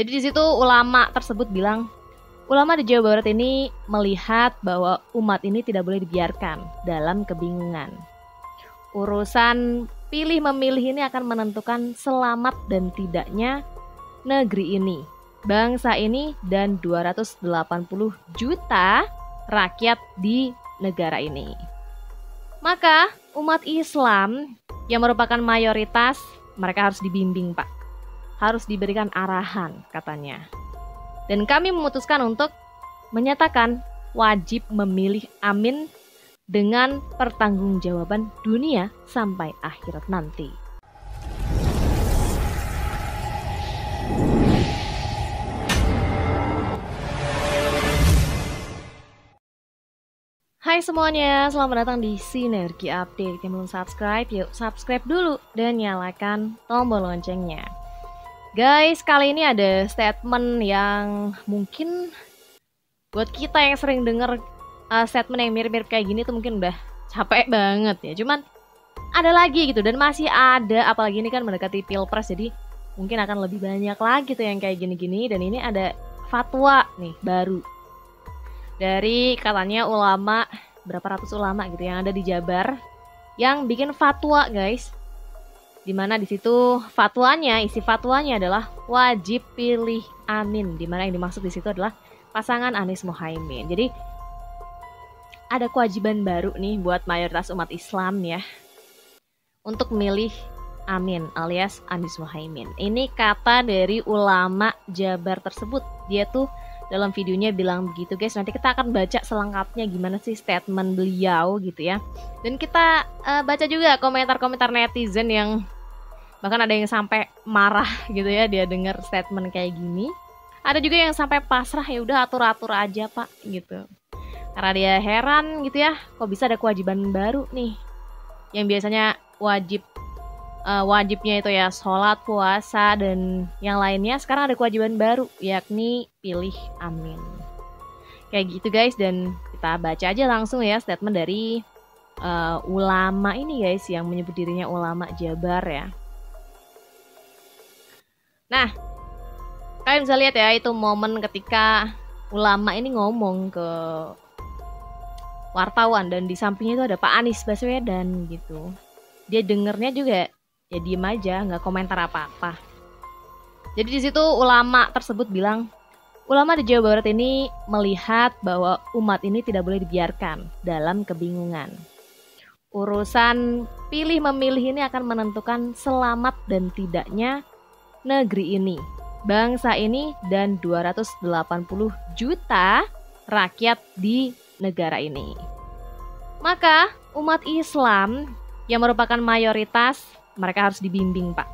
Jadi di situ ulama tersebut bilang, ulama di Jawa Barat ini melihat bahwa umat ini tidak boleh dibiarkan dalam kebingungan. Urusan pilih memilih ini akan menentukan selamat dan tidaknya negeri ini, bangsa ini, dan 280 juta rakyat di negara ini. Maka umat Islam yang merupakan mayoritas, mereka harus dibimbing, Pak. Harus diberikan arahan, katanya. Dan kami memutuskan untuk menyatakan wajib memilih amin dengan pertanggungjawaban dunia sampai akhirat nanti. Hai semuanya, selamat datang di Sinergi Update. Yang belum subscribe, yuk subscribe dulu dan nyalakan tombol loncengnya. Guys, kali ini ada statement yang mungkin buat kita yang sering denger statement yang mirip-mirip kayak gini tuh mungkin udah capek banget ya. Cuman ada lagi gitu, dan masih ada, apalagi ini kan mendekati Pilpres, jadi mungkin akan lebih banyak lagi tuh yang kayak gini-gini. Dan ini ada fatwa nih baru dari katanya ulama, berapa ratus ulama gitu yang ada di Jabar yang bikin fatwa, guys. Dimana di situ fatwanya, isi fatwanya adalah wajib pilih amin. Dimana yang dimaksud di situ adalah pasangan Anies Muhaimin. Jadi ada kewajiban baru nih buat mayoritas umat Islam ya, untuk milih amin alias Anies Muhaimin. Ini kata dari ulama Jabar tersebut. Dia tuh dalam videonya bilang begitu, guys. Nanti kita akan baca selengkapnya gimana sih statement beliau gitu ya. Dan kita baca juga komentar-komentar netizen yang bahkan ada yang sampai marah gitu ya dia dengar statement kayak gini. Ada juga yang sampai pasrah, ya udah atur-atur aja Pak gitu. Karena dia heran gitu ya, kok bisa ada kewajiban baru nih. Yang biasanya wajibnya itu ya sholat, puasa, dan yang lainnya, sekarang ada kewajiban baru, yakni pilih amin. Kayak gitu guys, dan kita baca aja langsung ya statement dari ulama ini guys, yang menyebut dirinya ulama Jabar ya. Nah, kalian bisa lihat ya, itu momen ketika ulama ini ngomong ke wartawan, dan di sampingnya itu ada Pak Anies Baswedan gitu. Dia dengernya juga ya diem aja, nggak komentar apa-apa. Jadi di situ ulama tersebut bilang, ulama di Jawa Barat ini melihat bahwa umat ini tidak boleh dibiarkan dalam kebingungan. Urusan pilih memilih ini akan menentukan selamat dan tidaknya negeri ini, bangsa ini, dan 280 juta rakyat di negara ini. Maka umat Islam yang merupakan mayoritas, mereka harus dibimbing, Pak.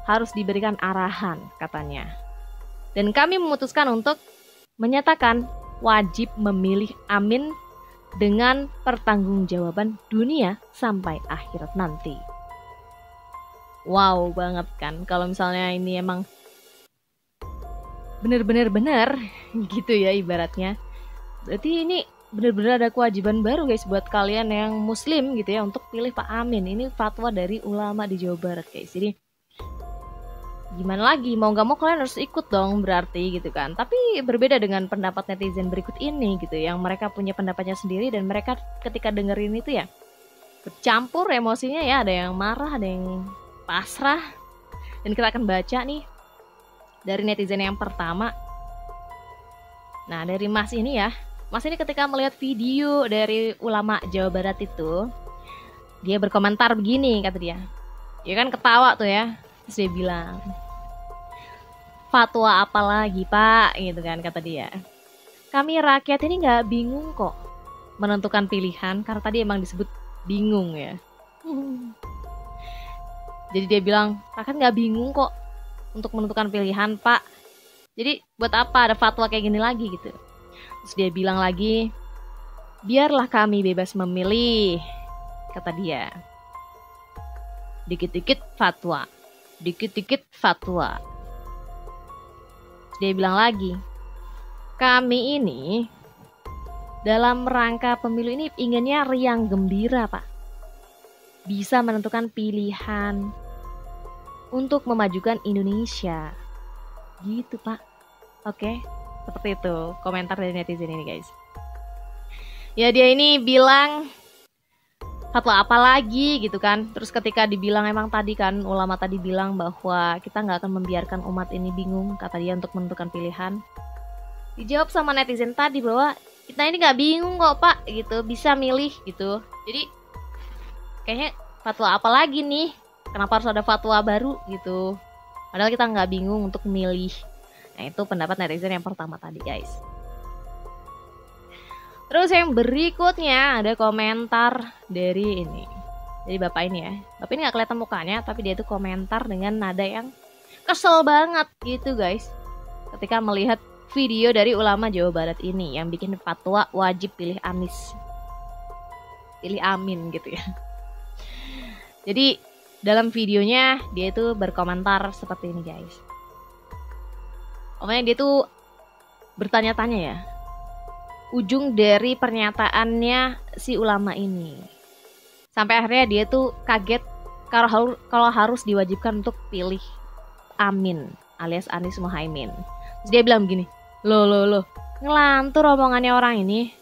Harus diberikan arahan, katanya. Dan kami memutuskan untuk menyatakan wajib memilih amin dengan pertanggungjawaban dunia sampai akhirat nanti. Wow banget kan, kalau misalnya ini emang bener-bener gitu ya ibaratnya. Berarti ini bener-bener ada kewajiban baru guys buat kalian yang muslim gitu ya, untuk pilih Pak Amin. Ini fatwa dari ulama di Jawa Barat guys. Jadi gimana lagi, mau gak mau kalian harus ikut dong berarti gitu kan. Tapi berbeda dengan pendapat netizen berikut ini gitu, yang mereka punya pendapatnya sendiri, dan mereka ketika dengerin itu ya bercampur emosinya ya, ada yang marah, ada yang pasrah. Dan kita akan baca nih dari netizen yang pertama. Nah, dari Mas ini ya. Mas ini ketika melihat video dari ulama Jawa Barat itu, dia berkomentar begini, kata dia. Dia kan ketawa tuh ya. Terus dia bilang, fatwa apa lagi Pak? Gitu kan kata dia. Kami rakyat ini gak bingung kok menentukan pilihan, karena tadi emang disebut bingung ya. Jadi dia bilang, rakyat gak bingung kok untuk menentukan pilihan Pak. Jadi buat apa ada fatwa kayak gini lagi gitu. Terus dia bilang lagi, biarlah kami bebas memilih, kata dia. Dikit-dikit fatwa, dikit-dikit fatwa. Terus dia bilang lagi, kami ini dalam rangka pemilu ini inginnya riang gembira Pak. Bisa menentukan pilihan untuk memajukan Indonesia. Gitu Pak. Oke, seperti itu komentar dari netizen ini guys. Ya dia ini bilang fatwa apa lagi gitu kan. Terus ketika dibilang, emang tadi kan ulama tadi bilang bahwa kita nggak akan membiarkan umat ini bingung, kata dia, untuk menentukan pilihan. Dijawab sama netizen tadi bahwa kita ini nggak bingung kok Pak gitu, bisa milih gitu. Jadi kayaknya fatwa apa lagi nih, kenapa harus ada fatwa baru gitu, padahal kita nggak bingung untuk milih. Nah itu pendapat netizen yang pertama tadi guys. Terus yang berikutnya ada komentar dari ini, dari bapak ini ya. Bapak ini nggak kelihatan mukanya, tapi dia tuh komentar dengan nada yang kesel banget gitu guys, ketika melihat video dari ulama Jawa Barat ini yang bikin fatwa wajib pilih Anies, pilih Amin gitu ya. Jadi dalam videonya dia itu berkomentar seperti ini guys. Pokoknya dia tuh bertanya-tanya ya, ujung dari pernyataannya si ulama ini, sampai akhirnya dia tuh kaget kalau harus diwajibkan untuk pilih Amin alias Anies Muhaimin. Terus dia bilang begini, loh ngelantur omongannya orang ini.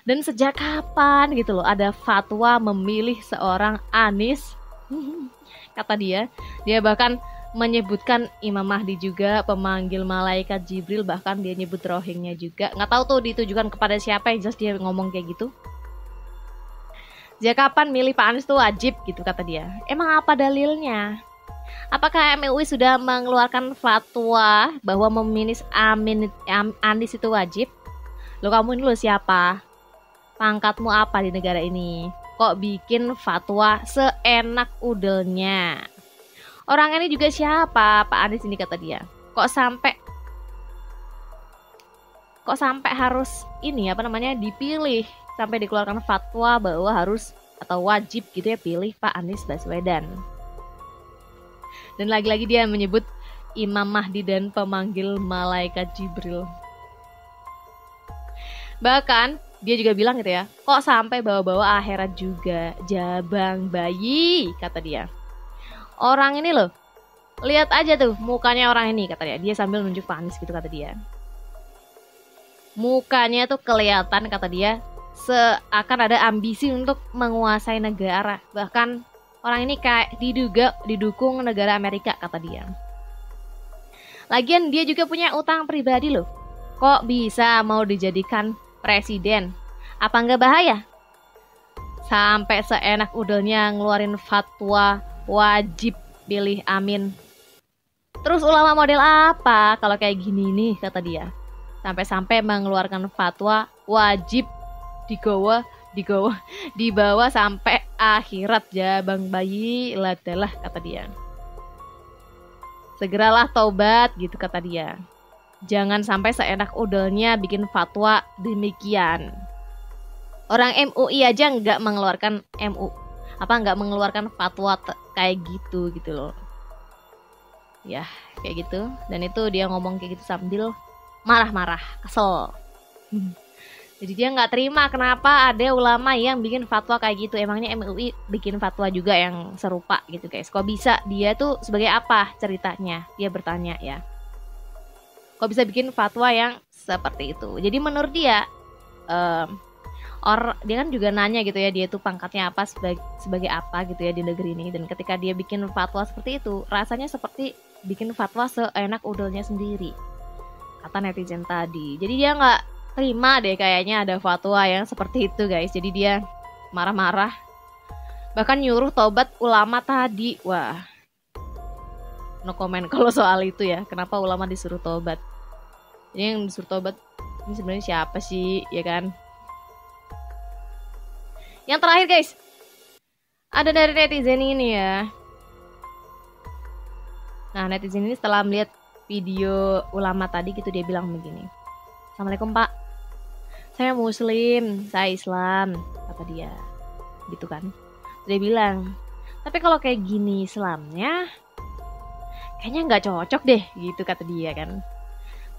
Dan sejak kapan gitu loh ada fatwa memilih seorang Anies? Kata dia bahkan menyebutkan Imam Mahdi juga, pemanggil malaikat Jibril, bahkan dia nyebut rohingnya juga. Nggak tahu tuh ditujukan kepada siapa, yang jelas dia ngomong kayak gitu. Sejak kapan milih Pak Anies tuh wajib gitu, kata dia. Emang apa dalilnya? Apakah MUI sudah mengeluarkan fatwa bahwa memilih Anies itu wajib? Lo kamu ini lo siapa? Pangkatmu apa di negara ini? Kok bikin fatwa seenak udelnya? Orang ini juga siapa? Pak Anies ini, kata dia. Kok sampai harus ini dipilih, sampai dikeluarkan fatwa bahwa harus atau wajib gitu ya pilih Pak Anies Baswedan. Dan lagi-lagi dia menyebut Imam Mahdi dan pemanggil malaikat Jibril. Bahkan dia juga bilang gitu ya, kok sampai bawa-bawa akhirat juga, jabang bayi, kata dia. Orang ini loh, lihat aja tuh mukanya orang ini, kata dia. Dia sambil nunjuk Pak Anies gitu, kata dia. Mukanya tuh kelihatan, kata dia, seakan ada ambisi untuk menguasai negara. Bahkan orang ini kayak didukung negara Amerika, kata dia. Lagian dia juga punya utang pribadi loh. Kok bisa mau dijadikan presiden? Apa nggak bahaya? Sampai seenak udelnya ngeluarin fatwa wajib pilih Amin. Terus ulama model apa kalau kayak gini nih, kata dia. Sampai-sampai mengeluarkan fatwa wajib dibawa sampai akhirat, jabang bayi ladalah, kata dia. Segeralah taubat gitu, kata dia. Jangan sampai seenak udelnya bikin fatwa demikian. Orang MUI aja nggak mengeluarkan fatwa kayak gitu loh. Ya kayak gitu. Dan itu dia ngomong kayak gitu sambil marah-marah, kesel. Jadi dia nggak terima kenapa ada ulama yang bikin fatwa kayak gitu. Emangnya MUI bikin fatwa juga yang serupa gitu guys. Kok bisa? Dia tuh sebagai apa ceritanya? Dia bertanya ya. Kok bisa bikin fatwa yang seperti itu? Jadi menurut dia, dia kan juga nanya gitu ya, dia tuh pangkatnya apa, sebagai apa gitu ya di negeri ini. Dan ketika dia bikin fatwa seperti itu, rasanya seperti bikin fatwa seenak udelnya sendiri, kata netizen tadi. Jadi dia nggak terima deh kayaknya ada fatwa yang seperti itu guys. Jadi dia marah-marah, bahkan nyuruh tobat ulama tadi. Wah, no comment kalau soal itu ya, kenapa ulama disuruh tobat. Jadi yang disuruh tobat ini sebenarnya siapa sih, ya kan? Yang terakhir guys, ada dari netizen ini ya. Nah netizen ini setelah melihat video ulama tadi gitu, dia bilang begini, Assalamualaikum Pak, saya muslim, saya Islam, kata dia gitu kan. Dia bilang, tapi kalau kayak gini Islamnya kayaknya nggak cocok deh gitu, kata dia kan.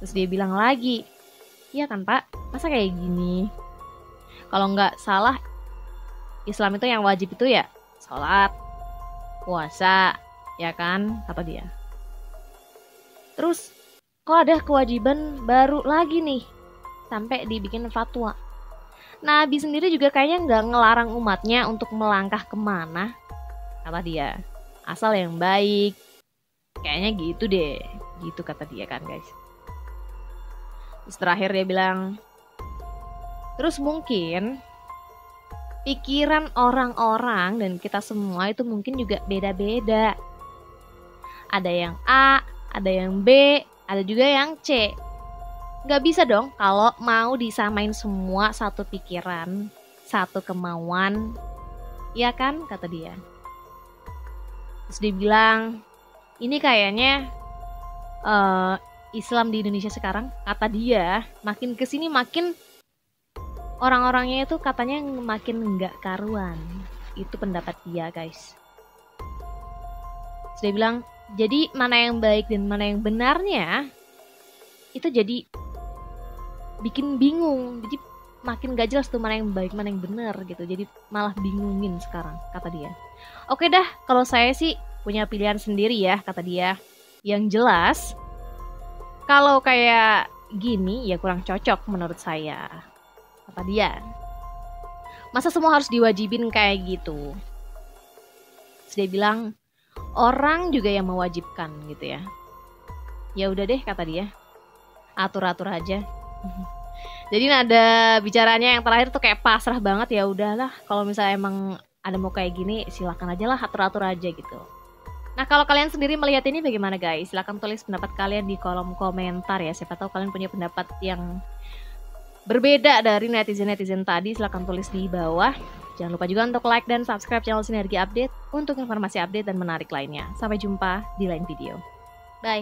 Terus dia bilang lagi, iya kan Pak, masa kayak gini? Kalau nggak salah Islam itu yang wajib itu ya sholat, puasa, ya kan, kata dia. Terus kok ada kewajiban baru lagi nih sampai dibikin fatwa. Nabi sendiri juga kayaknya nggak ngelarang umatnya untuk melangkah kemana, kata dia, asal yang baik. Kayaknya gitu deh, gitu kata dia kan guys. Terus terakhir dia bilang, terus mungkin pikiran orang-orang dan kita semua itu mungkin juga beda-beda. Ada yang A, ada yang B, ada juga yang C. Gak bisa dong kalau mau disamain semua satu pikiran, satu kemauan. Iya kan, kata dia. Terus dia bilang, ini kayaknya Islam di Indonesia sekarang, kata dia, makin kesini makin orang-orangnya itu katanya makin nggak karuan. Itu pendapat dia guys. Terus dia bilang, jadi mana yang baik dan mana yang benarnya, itu jadi bikin bingung. Jadi makin gak jelas tuh mana yang baik, mana yang benar gitu. Jadi malah bingungin sekarang, kata dia. Oke dah, kalau saya sih punya pilihan sendiri ya, kata dia. Yang jelas, kalau kayak gini ya kurang cocok menurut saya, kata dia. Masa semua harus diwajibin kayak gitu? Terus dia bilang, orang juga yang mewajibkan gitu ya. Ya udah deh, kata dia. Atur-atur aja. Jadi nada bicaranya yang terakhir tuh kayak pasrah banget, ya udahlah kalau misalnya emang ada mau kayak gini silakan aja lah, atur-atur aja gitu. Nah kalau kalian sendiri melihat ini bagaimana guys? Silahkan tulis pendapat kalian di kolom komentar ya. Siapa tahu kalian punya pendapat yang berbeda dari netizen-netizen tadi. Silahkan tulis di bawah. Jangan lupa juga untuk like dan subscribe channel Sinergi Update untuk informasi update dan menarik lainnya. Sampai jumpa di lain video. Bye.